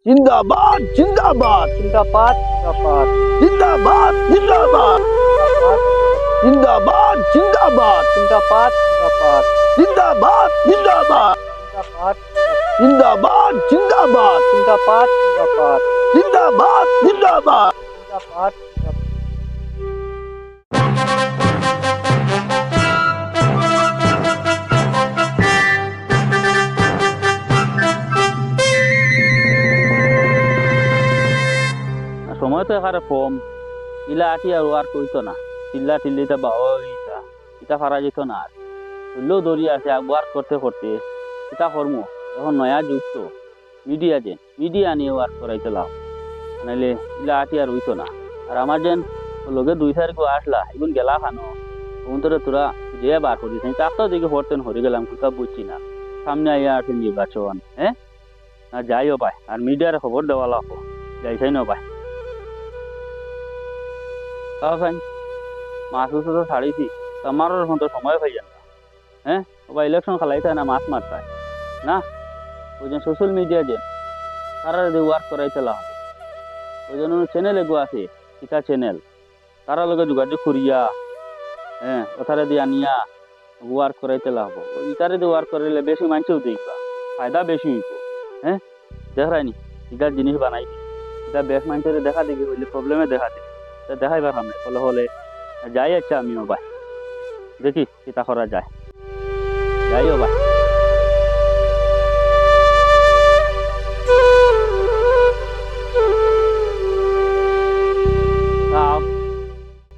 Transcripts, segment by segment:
জিন্দাবাদ জিন্দাবাদ জিন্দাবাদ জিন্দাবাদ জিন্দাবাদ জিন্দাবাদ জিন্দাবাদ জিন্দাবাদ জিন্দাবাদ জিন্দাবাদ জিন্দাবাদ জিন্দাবাদ জিন্দাবাদ জিন্দাবাদ জিন্দাবাদ জিন্দাবাদ জিন্দাবাদ সময় তো এখানে কম ইলা আটি আর কইতো না চিল্লা টিল্লিতে বাবা ইটা ফারা যেত না আর তুললেও দড়ি আছে ওয়ার্ক করতে করতে এটা কর্ম এখন নয়া যুগ তো মিডিয়া নিয়ে ওয়ার্ক করাইতে লাভ নাইলে ইলা আটি আর হইতো না আর আমার যেন লগে 2 তারিখ আসলা এখন গেলা খানো তখন তোরা তোরা যে বার করিস তাকেও দিকে পড়তেন হরে গেলাম কোথাও বুঝছি না সামনে আইয়া আছে নির্বাচন হ্যাঁ না যাইও পাই আর মিডিয়ার খবর দেওয়া লাগবো যাইছাই না পাই মাছ তো ছাড়িছি আমারও এখন তো সময় পাই না হ্যাঁ ওবা ইলেকশন খেলাইতে না মাছ মারতায় না ওই জন্য সোশ্যাল মিডিয়া যে তারা যদি ওয়ার্ক করাইতে লাভ ওই জন্য চ্যানেল এগো আছে ইটা চ্যানেল তারা লগে যোগাযোগ করিয়া হ্যাঁ ওথারে দিয়ে আনিয়া ওয়ার্ক করাইতে লাভ ইটারে দিয়ে ওয়ার্ক করাইলে বেশি মানুষও দেখবা ফায়দা বেশি হইব হ্যাঁ দেখায়নি ইটার জিনিস বানাইছি এটা বেশ মানুষের দেখা দেখি হইলে প্রবলেমে দেখা দেখি দেখাইবার সামনে বলে হলে যাই আচ্ছা আমিও ভাই দেখি চিতা করা যায় যাইও ভাই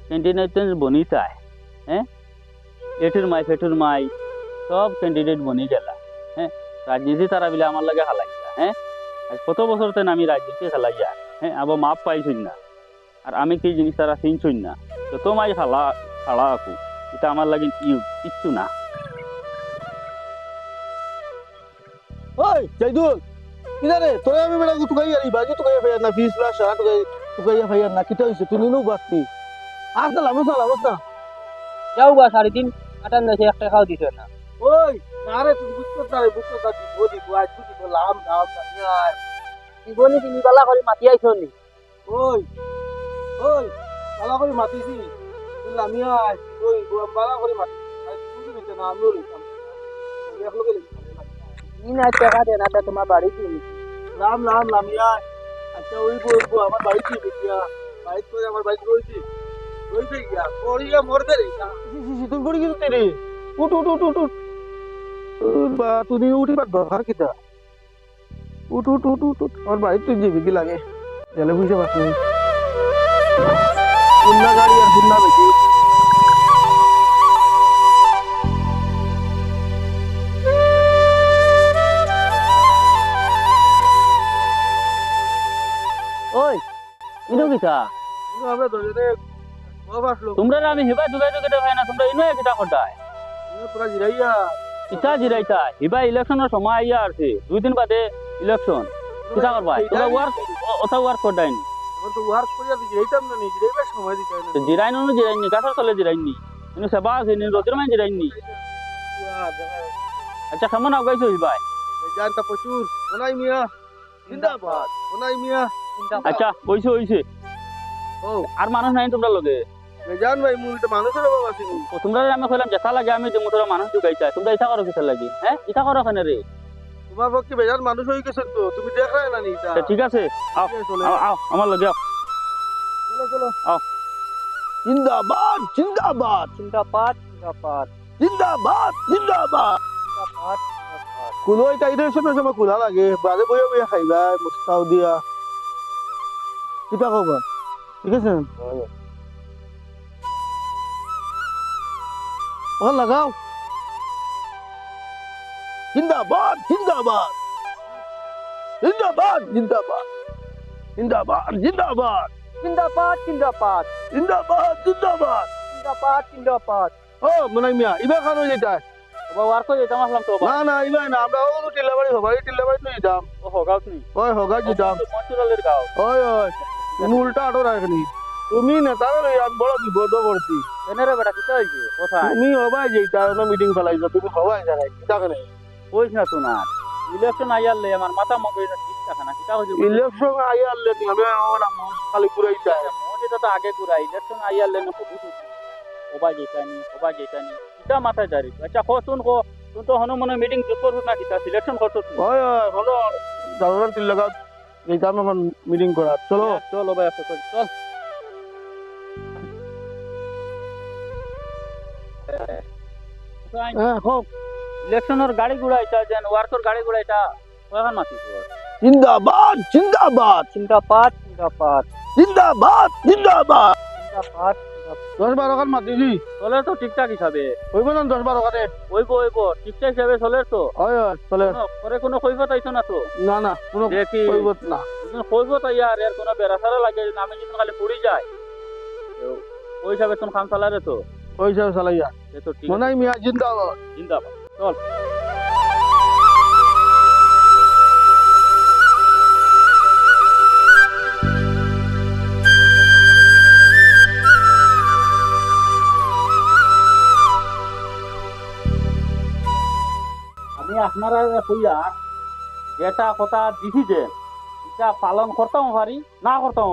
ক্যান্ডিডেট বনি চায় হ্যাঁ এটির মাই ফেটির মাই সব ক্যান্ডিডেট বনি গেলা হ্যাঁ রাজনীতি তারা বিলে আমার লাগে হালাইয়া হ্যাঁ কত বছর তেন আমি রাজনীতি খেলাইয়া হ্যাঁ আবার মাপ পাইছই না আর আমি কি জিনিস তারা চিনছই না তো তোমায় খাড়া আকু এটা আমার লাগে কিচ্ছু না ওই জাইদুল কিনারে তোরে আমি বেড়া তুকাইয়া রি বাজু তুকাইয়া ফাইয়ার না ফিস প্লাস সারা তুকাইয়া ফাইয়ার না কিটা হইছে তুই নিনু বাকি আর না লাভ না যাও বা 3.5 আটান দেশে একটা খাও দিছ না ওই আরে তুই বুঝতো না দিব আজ তুই লাম দাম নিয়ার জীবনে তিনি বালা করে মাতি আইছো নি ওই বালা করে মাতিছি তুই লামিয়া ওই বালা করে মাতি তুই দিতে না আমি লইতাম আমি এক লগে নি না টাকা দেন না তোমার বাড়ি কি লাম লামিয়া আচ্ছা ওই বলবো আমার বাড়ি কি বিকিয়া বাইক করে আমার বাইক রইছি রইছে গিয়া পড়িয়া মরবে রে তুই পড়ি গেলি রে উঠ বা তুই উঠিবার দরকার কিটা উঠ আমার বাড়ি তুই যাবি কি লাগে গেলে বুঝতে পারছি পুন্না গাড়ি আর পুন্না বেশি ওই ইনো কিতা আমরা দুজনে বাপ আসলো তোমরা আমি হিবা যোগাযোগ এটা হয় না তোমরা ইনো কিতা করতায় পুরা জিরাইয়া কিতা জিরাইতা হিবা ইলেকশনের সময় আইয়া আছে 2 দিন বাদে ইলেকশন কিতা করবা তোমরা ওয়ার্ক করদাইনি এখন তো ওয়ার্ক করিয়া জিরাইতাম না নি জিরাইবার সময় দিতে না জিরাইনি কাঠার তলে জিরাইনি কিন্তু সেবা আছে নি রোদের মানে জিরাইনি আচ্ছা কেমন আগাইছো হিবাই জানতা প্রচুর ওনাই মিয়া জিন্দাবাদ ওনাই মিয়া আচ্ছা হইছে ও আর মানুষ নাই তোমরা লগে জান ভাই মুই তো মানুষের অভাব আছে তোমরা আমি কইলাম যেটা লাগে আমি দিমু তোরা মানুষ ঢুকাইছা তোমরা ইচ্ছা করো কিসের লাগি হ্যাঁ ইচ্ছা করো কেন রে তোমার পক্ষে বেজান মানুষ হয়ে গেছে তো তুমি দেখা না নি ঠিক আছে আও আমার লগে আও চলো আও জিন্দাবাদ জিন্দাবাদ জিন্দাবাদ জিন্দাবাদ কুলোই তাই রে শোনো সময় কুলা লাগে বাজে বইয়া খাইবা মুস্তাও দিয়া কিটা খবর ঠিক আছে ও লাগাও জিন্দাবাদ জিন্দাবাদ জিন্দাবাদ জিন্দাবাদ জিন্দাবাদ জিন্দাবাদ জিন্দাবাদ জিন্দাবাদ জিন্দাবাদ ও মনাই মিয়া ইবা খানো যেটা ওয়ার্ক করে যেতাম আসলাম তো না ইবা না আমরা ও টিল্লাবাড়ি তো যেতাম ও হগাও নি ওই হগা যেতাম মন্টুরালের গাও ওই তুমি উল্টা আটো রাখনি তুমি নেতার আমি বড় বিপদবর্তী এনে রে বেটা কিতা হইছে কোথায় তুমি হবাই যেটা মিটিং ফেলাইছো তুমি হবাই জায়গায় কিটা কেন কইছ না তো না ইলেকশন আইয়ালে আমার মাথা মগজ টাকা না কিতা হইছে ইলেকশন আই আনলে নি আমি ওরা খালি ঘুরাই যায় মোদিটা তো আগে ঘুরা ইলেকশন আইয়ালে না বহুত ওবা যেতানি কিতা মাথা জারি আচ্ছা কতুন কো তুই তো হনুমান মিটিং জুট করছ না কিতা সিলেকশন করছ হয় হয় হলো দারুণ তিল লাগা এইটাম আমার মিটিং করা চলো চল ভাই আসো চল হ্যাঁ হোক ইলেকশনের গাড়ি গুড়াইটা যেন ওয়ার্কর গাড়ি গুড়াইটা কয়খান মাতি জিন্দাবাদ জিন্দাবাদ চিন্তাপাত জিন্দাবাদ জিন্দাবাদ 10-12 খান মাতিছি চলে তো ঠিকঠাক হিসাবে হইব না 10-12 খানে ওইব ঠিকঠাক হিসাবে চলে তো হয় হয় চলে পরে কোনো কইবত আইছো না তো না না কোনো দেখি হইব না কইবত ইয়ার এর কোনো বেড়াসারা লাগে না আমি যদি খালি পড়ি যায় ওই হিসাবে তুমি খান চালারে তো ওই হিসাবে চালাইয়া সে তো ঠিক মনাই মিয়া জিন্দাবাদ জিন্দাবাদ চল আমি আপনারা কইয়া যেটা কথা দিছি যে এটা পালন করতাম পারি না করতাম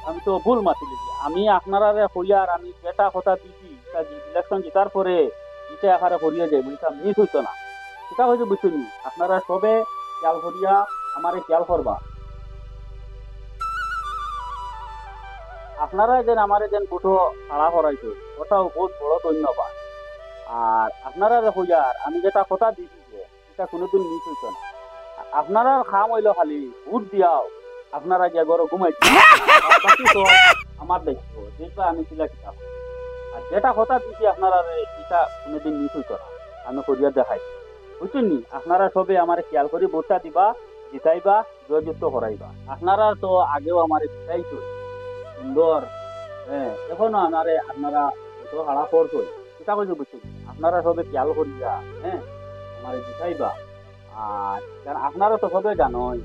আমি তো ভুল মাতি আমি আপনারা কইয়ার আমি যেটা কথা দিছি ইলেকশন জিতার পরে এটা এখানে করিয়া যাই বুঝতে মিস হইতো না সেটা হয়তো বুঝছেন আপনারা সবে খেয়াল করিয়া আমারে খেয়াল করবা আপনারা যেন আমারে যেন বুটো খাড়া করাইতো ওটাও বহুত বড় ধন্যবাদ আর আপনারা কইয়ার আমি যেটা কথা দিছি যে এটা কোনোদিন মিস হইতো না আপনারা খাম হইলো খালি ভোট দিয়াও আপনারা যে ঘরে ঘুমাইছে বাকি তো আমার দায়িত্ব যেটা আমি ছিলা কিতাব আর যেটা কথা দিছি আপনারা এটা কোনোদিন মিস হইতো না আমি করিয়া দেখাই বুঝছেন নি আপনারা সবে আমার খেয়াল করে ভোটটা দিবা জিতাইবা জয়যুক্ত করাইবা আপনারা তো আগেও আমার জিতাইছো সুন্দর হ্যাঁ এখনো আমারে আপনারা তো হারা করছো সেটা কইছো বুঝছেন আপনারা সবে খেয়াল করিয়া হ্যাঁ আমার জিতাইবা আর কারণ আপনারা তো সবে জানোই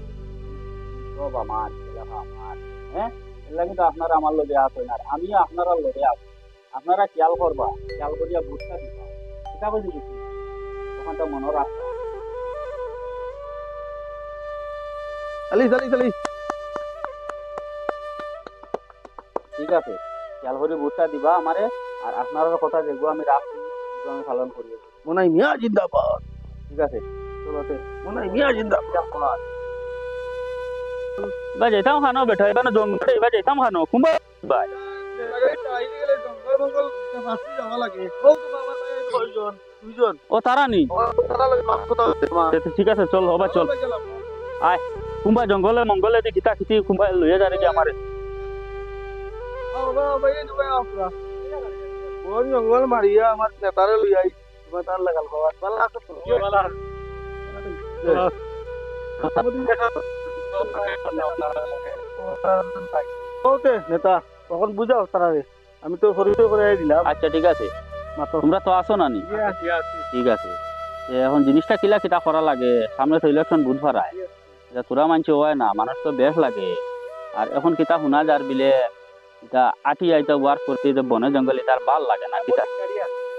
সব আমার এলাকা আমার হ্যাঁ এর লাগে তো আপনারা আমার লগে আসেন আর আমিও আপনারা লগে আছি আপনারা খেয়াল করবা খেয়াল করিয়া বুঝতে দিবা সেটা কইছো বুঝছেন তখন তো মনে রাখবা চালি ঠিক আছে খেয়াল করে বুঝটা দিবা আমারে আর আপনার কথা দেখবো আমি রাখছি আমি পালন করি মনাই মিয়া জিন্দাবাদ ঠিক আছে চলোতে মনাই মিয়া জিন্দাবাদ এবার যেতাম খানো বেটা এবার জম এবার যেতাম খানো কুম্বা ভাই ও তারা নি ঠিক আছে চল হবা চল আয় কুম্বা জঙ্গলে মঙ্গলে দি গীতা খিতি কুম্বা লইয়া যারে কি আমারে কোন জঙ্গল মারিয়া আমার নেতারে লই আই তার লাগাল বাবা পালা ওতে নেতা তখন বুঝাও তারারে আমি তো পরিচয় করে দিলাম আচ্ছা ঠিক আছে মাত্র তোমরা তো আসো না নি ঠিক আছে এখন জিনিসটা কিলা কিটা করা লাগে সামনে তো ইলেকশন বুধবার আয় এটা তোরা মানছে হয় না মানুষ তো বেশ লাগে আর এখন কিতা শোনা যার বিলে এটা আটি আইতা ওয়ার্ক করতে যে বনে জঙ্গলে তার ভাল লাগে না কিতা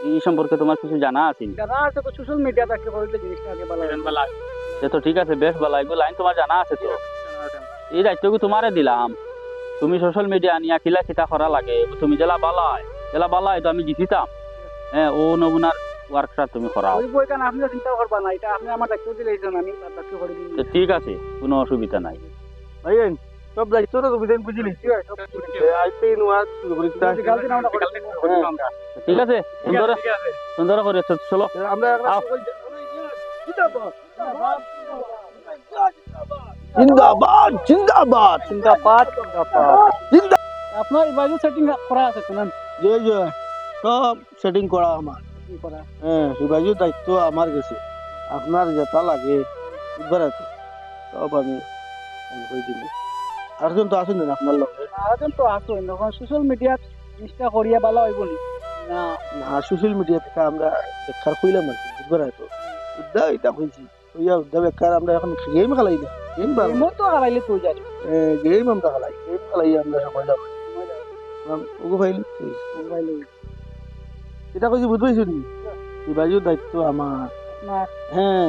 এই সম্পর্কে তোমার কিছু জানা আছে সোশ্যাল মিডিয়া তাকে করলে জিনিসটা আগে ভালো সে তো ঠিক আছে বেশ ভালো এগুলো লাইন তোমার জানা আছে তো এই দায়িত্বকে তোমারে দিলাম তুমি সোশ্যাল মিডিয়া নিয়ে কিলা কিতা করা লাগে তুমি জেলা বালাই তো আমি জিতিতাম হ্যাঁ ও নমুনার ওয়ার্কটা তুমি করাও আপনি চিন্তা করবা না এটা আপনি আমার দায়িত্ব দিলেন আমি দায়িত্ব করে দিন ঠিক আছে কোনো অসুবিধা নাই ভাই সব দায়িত্ব তো তুমি দেন বুঝলি আইতে নোয়াজ ঠিক আছে সুন্দর করে চলো আমরা আও। জিন্দাবাদ জিন্দাবাদ চিন্তাপাত আপনার বাজু সেটিং করা আছে তো না জয় সব সেটিং করা আমার কি করা হ্যাঁ শিবাজুর দায়িত্ব আমার কাছে আপনার যেটা লাগে বুধবার আছে সব আমি করে দিলি আরেকজন তো আসেন না আপনার লগে আরেকজন তো আসো এখন সোশ্যাল মিডিয়া জিনিসটা করিয়া ভালো হইব না না সোশ্যাল মিডিয়া থেকে আমরা বেকার কইলাম আর কি বুধবার আছে উদ্দা এটা কইছি ওইয়া উদ্দা বেকার আমরা এখন গেম খেলাই না গেম পারবো এমন তো হারাইলে তুই যাবি গেম আমরা খেলাই আমরা সময় যাবো ওগো ভাইলি মোবাইলে এটা কইছি বুঝবাইছো নি শিবাজুর দায়িত্ব আমার না হ্যাঁ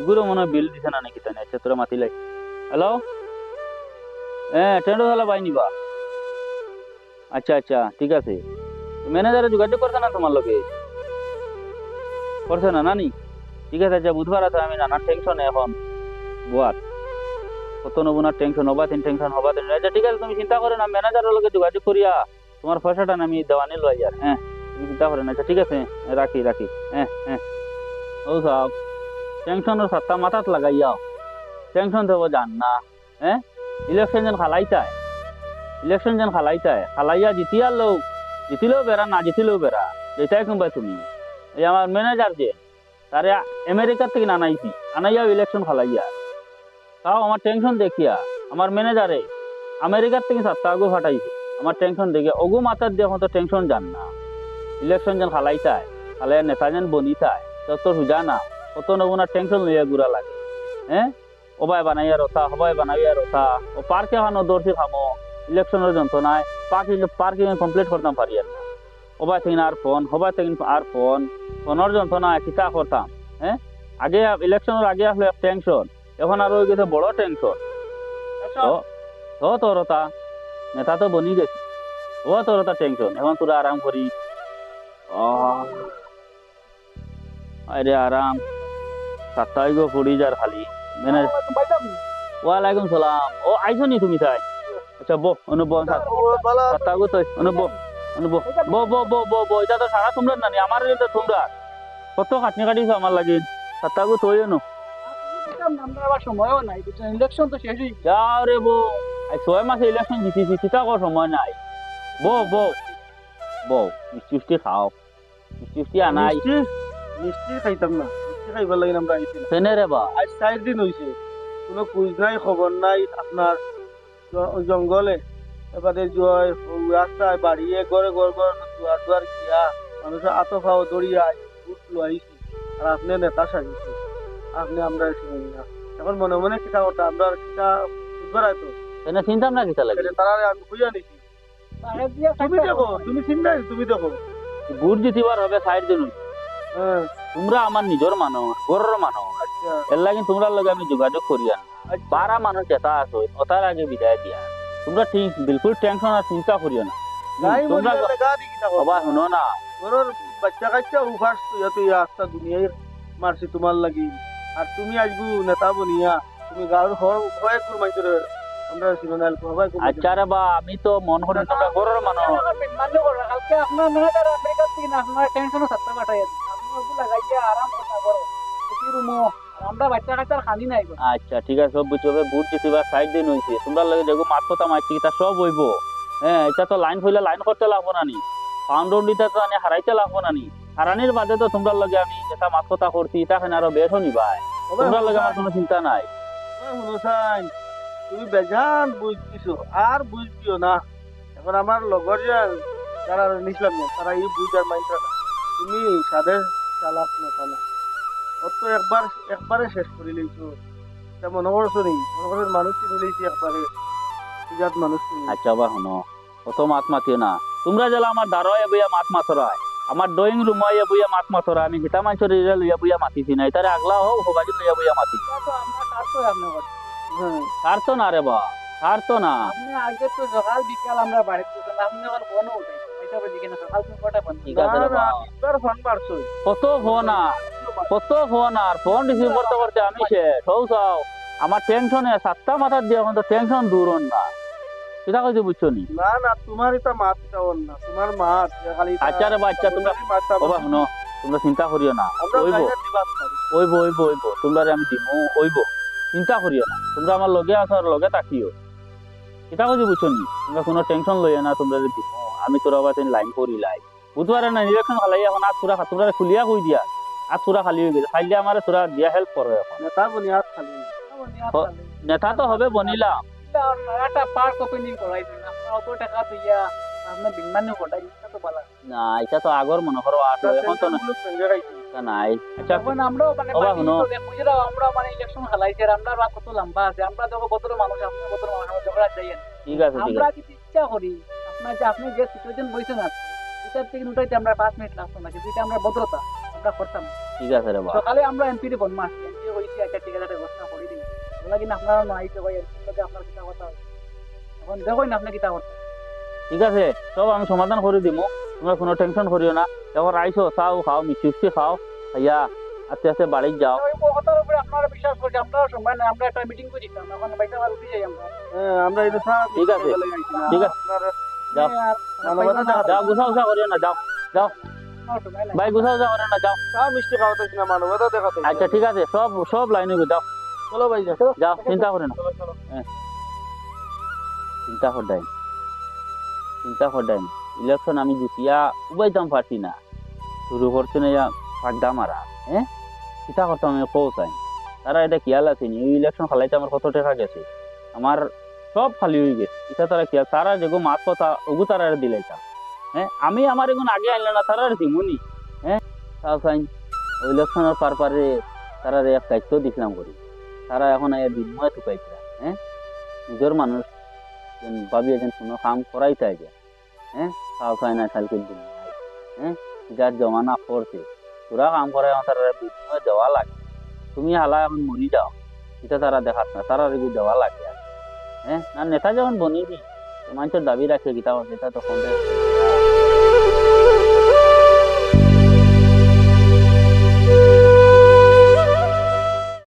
এগুলো মনে হয় বিল দিছে না নাকি তাই আচ্ছা তোরা মাতি লাই হ্যালো হ্যাঁ টেন্ডো হলা পাই নিবা আচ্ছা আচ্ছা ঠিক আছে ম্যানেজারে যোগাযোগ করছে না তোমার লগে করছে না নানি ঠিক আছে আচ্ছা বুধবার আছে আমি নানার টেনশনে এখন বুয়ার কত নবুনার টেনশন হবা তিন টেনশন হবা তিন আচ্ছা ঠিক আছে তুমি চিন্তা করো না ম্যানেজারের লগে যোগাযোগ করিয়া তোমার পয়সাটা না আমি দেওয়ানি লই আর হ্যাঁ তুমি চিন্তা করেন আচ্ছা ঠিক আছে রাখি রাখি হ্যাঁ হ্যাঁ ও সব টেনশনের সাতটা মাথাত লাগাইয়াও টেনশন দেব জান না হ্যাঁ ইলেকশন যেন খালাইতায় ইলেকশন যেন খালাইতায় খালাইয়া জিতিয়ার লোক জিতিলেও বেড়া না জিতিলেও বেড়া যেটাই কিনবা তুমি এই আমার ম্যানেজার যে তারে আমেরিকার থেকে আনাইছি আনাইয়াও ইলেকশন খালাইয়া তাও আমার টেনশন দেখিয়া আমার ম্যানেজারে আমেরিকার থেকে সাতটা আগু ফাটাইছে আমার টেনশন দেখিয়া অগু মাথার দিয়ে এখন তো টেনশন জান না ইলেকশন যেন খালাইতায় খালাইয়া নেতা যেন বনিতায় তত হুজা না কত নবুনার টেনশন লইয়া ঘুরা লাগে হ্যাঁ ওবাই বানাইয়া রথা হবাই বানাইয়া রথা ও পার্কে খানো দৌড়ছি খামো ইলেকশনের যন্ত্রণায় পার্কিং কমপ্লিট করতাম পারি আর না ওবাই থেকে আর ফোন হবাই থেকে আর ফোনের যন্ত্রণায় কিতা করতাম হ্যাঁ আগে ইলেকশনের আগে আসলে টেনশন এখন আর হয়ে গেছে বড় টেনশন তো তোর তা নেতা তো বনি গেছে ও তোর তা টেনশন এখন তোরা আরাম করি আরে আরাম সাতটাই গো ফুড়ি যার খালি মেনে ওয়ালাইকুম সালাম ও আইছো নি তুমি তাই আচ্ছা বো অনুভব সাতটা গো তো অনুভব অনুভব বো বো বো বো বো এটা তো সারা তোমরা নানি আমার এটা তোমরা কত খাটনি কাটিছো আমার লাগে সাতটা গো তো এনো আমরা আবার সময়ও নাই ইলেকশন তো শেষই যাও রে বো আই 6 মাসে ইলেকশন জিতেছি চিন্তা কর সময় নাই বো বো বো মিষ্টি খাও মিষ্টি আনাই মিষ্টি খাইতাম না মিষ্টি খাইবার লাগে আমরা আইছি না সেনে রে বা আজ 4 দিন হইছে কোনো কুইজ নাই খবর নাই আপনার জঙ্গলে এবারে জয় রাস্তায় বাড়িয়ে ঘরে ঘর ঘর দুয়ার দুয়ার গিয়া মানুষের আতফাও দড়িয়ায় ভোট লইছি আর আপনি নেতা সাজিছে আপনি আমরা শুনি না এখন মনে মনে কিতা কথা আমরা কিতা বুঝবার তো সেনে চিন্তা না কিতা লাগে তারা আমি খুঁজে নিছি তুমি দেখো তুমি চিন্তা তুমি দেখো ভোট জিতিবার হবে 60 দিন হ্যাঁ তোমরা আমার নিজের মানুষ ঘরের মানুষ আচ্ছা এর লাগে তোমরা লগে আমি যোগাযোগ করিয়া বারা মানুষ যেটা আছে ওটার আগে বিদায় দিয়া তোমরা ঠিক বিলকুল টেনশন আর চিন্তা করিও না গাই তোমরা বলে গাদি কিতা কথা বাবা শুনো না ঘরের বাচ্চা কাচ্চা উফাস তুই আস্তা দুনিয়ায় মারছি তোমার লাগি আর তুমি আজগু নেতা বনিয়া তুমি গাঁর হয় কুরমাই করে আমরা সিনোনাল হবাই আচ্ছা রে বা আমি তো মন করি তোমরা ঘরের মানুষ মান্য করো কালকে আপনার ম্যানেজার আমেরিকার থেকে না আপনার টেনশনও সাতটা পাঠাই আছে আপনি ওগুলো লাগাইয়া আরাম কথা করো কি রুমো আমরা বাচ্চা কাচ্চার খানি নাই গো। আচ্ছা ঠিক আছে সব বুঝতে হবে ভোট জিতিবার 60 দিন হয়েছে তোমরা লগে দেখো মাত কথা মারছি তা সব হইব হ্যাঁ এটা তো লাইন হইলে লাইন করতে লাগবো না নি ফাউন্ডার দিতে তো আমি হারাইতে লাগবো না নি হারানির বাদে তো তোমরা লগে আমি যেটা মাত কথা করছি এটা খানে আরো বেশ নিবাই তোমরা লগে আমার কোনো চিন্তা নাই হুসাইন তুমি বেজান বুঝছিস আর বুঝবিও না এখন আমার লগর যারা নিছিলাম না তারা এই বুঝার মাইন্ডটা না তুমি সাদের চালাক নেতা না অত একবারে শেষ করে লইছো এটা মনে করছো নি মনে করো মানুষ চিনি লইছি একবারে বিরাট মানুষ চিনি আচ্ছা বা শুনো কত মাত মাতিও না তোমরা যেলা আমার দাঁড়ায় বইয়া মাত মাতরায় আমার ড্রয়িং রুম বইয়া মাত মাতরা আমি হিতা মাইছর লইয়া বইয়া মাতিছি না এটারে আগলা হোক হবাজি লইয়া বইয়া মাতি এটা তো আমরা কাটতো আপনি কথা হ্যাঁ ছাড় তো না রে বা ছাড় তো না আপনি আগে তো সকাল বিকাল আমরা বাড়িতে গেছিলাম আপনি এখন ফোনও উঠাই এটা বলি কিনা সকাল তুমি কটা ফোন ঠিক আছে রে বা একবার ফোন মারছো কত ফোন আর ফোন রিসিভ করতে করতে আমি শেষ হও চাও আমার টেনশনে 7টা মাথার দিয়ে এখন তো টেনশন দূর হন না কিতা কইছে বুঝছো নি না না তোমার এটা মাত চাওন না তোমার মাত খালি আচ্ছা রে বাচ্চা তোমরা বাবা শুনো তোমরা চিন্তা করিও না আমরা ওইব গাইয়া দিবাস পারি ওইব তোমরা আমি দিমু ওইব চিন্তা করিও না তোমরা আমার লগে আছো আর লগে তাকিও কিতা কইছে বুঝছো নি তোমরা কোনো টেনশন লইও না তোমরা দিমু আমি তোরা বাতে লাইন করি লাই বুধবারে না ইলেকশন খালাই এখন আর তোরা খুলিয়া কই দিয়া আর তোরা খালি হয়ে গেছে খাইলে আমার তোরা দিয়া হেল্প করো এখন নেতা বুনিয়াদ খালি নেতা তো হবে বনিলাম একটা পার্ক ওপেনিং করাইছি আপনার অত টাকা তো ইয়া আপনার বিমানে কটাই এটা তো ভালো না এটা তো আগর মনে করো আর এখন তো নাই আচ্ছা এখন আমরাও মানে বাবা, বাকি শুনো। তো বুঝরা আমরা মানে ইলেকশন খেলাইছি আর আমরা বা কত লম্বা আছে আমরা দেখো কত মানুষ আপনি কত মানুষ আমরা ঝগড়া চাই ঠিক আছে ঠিক আমরা আছে যদি ইচ্ছা করি আপনি যে সিচুয়েশন বইছেন আছে এটার থেকে উঠাইতে আমরা 5 মিনিট লাগতো না কিন্তু এটা আমরা ভদ্রতা আমরা করতাম ঠিক আছে রে বা সকালে আমরা এমপি রে ফোন মারছি এমপি কইছি আচ্ছা ঠিক আছে ব্যবস্থা করে দিই ওলা কিনা আপনারা নয় ভাই এমপির সাথে আপনার কিতা কথা হয়। এখন দেখুন আপনি কিতা করতে ঠিক আছে সব আমি সমাধান করে দিব তোমরা কোনো টেনশন করিও না এখন আইসো চাও খাও মিষ্টি খাও খাইয়া আস্তে আস্তে বাড়ি যাও ওই কথার উপরে আপনারা বিশ্বাস করছি আপনারা সময় নাই আমরা একটা মিটিং করে দিতাম এখন বাইতে আবার উঠে যাই আমরা হ্যাঁ আমরা এটা ছাড়া ঠিক আছে, ঠিক আছে। আপনারা যাও মানবতা দেখাতে যাও গুছা গুছা করিও না যাও যাও সময় নাই ভাই গুছা গুছা করিও না যাও চা মিষ্টি খাওয়াতেছি না মানবতা দেখাতে আচ্ছা ঠিক আছে সব সব লাইনে যাও চলো ভাই যা যাও চিন্তা করে না চলো চলো চিন্তা করডাইন ইলেকশন আমি জিতিয়া উবাইতাম পারছি না শুরু করছে না ফাড্ডা মারা হ্যাঁ চিন্তা করতাম আমি পৌঁছাই তারা এটা খেয়াল আসেনি ওই ইলেকশন খেলাইতে আমার কত টাকা গেছে আমার সব খালি হয়ে গেছে এটা তারা খেয়াল তারা যেগো মাছ কথা ওগু তারা দিলাইতাম হ্যাঁ আমি আমার এখন আগে আনলে না তারা দিমুনি হ্যাঁ তাও সাইন ওই ইলেকশনের পারপারে তারা এক দায়িত্ব দিছিলাম করি তারা এখন বিনিময় টুকাইছিল হ্যাঁ নিজের মানুষ ভাবি এজন কোনো কাম করাই চাই যে হ্যাঁ তাও খাই না কালকে দিন হ্যাঁ যার জমানা করছে তোরা কাম করে তারা বিনিময় দেওয়া লাগে তুমি হালা এখন মরি যাও এটা তারা দেখাত না তারা রেগু দেওয়া লাগে আর হ্যাঁ না নেতা যখন বনিবি মানুষের দাবি রাখে গীতা সেটা তখন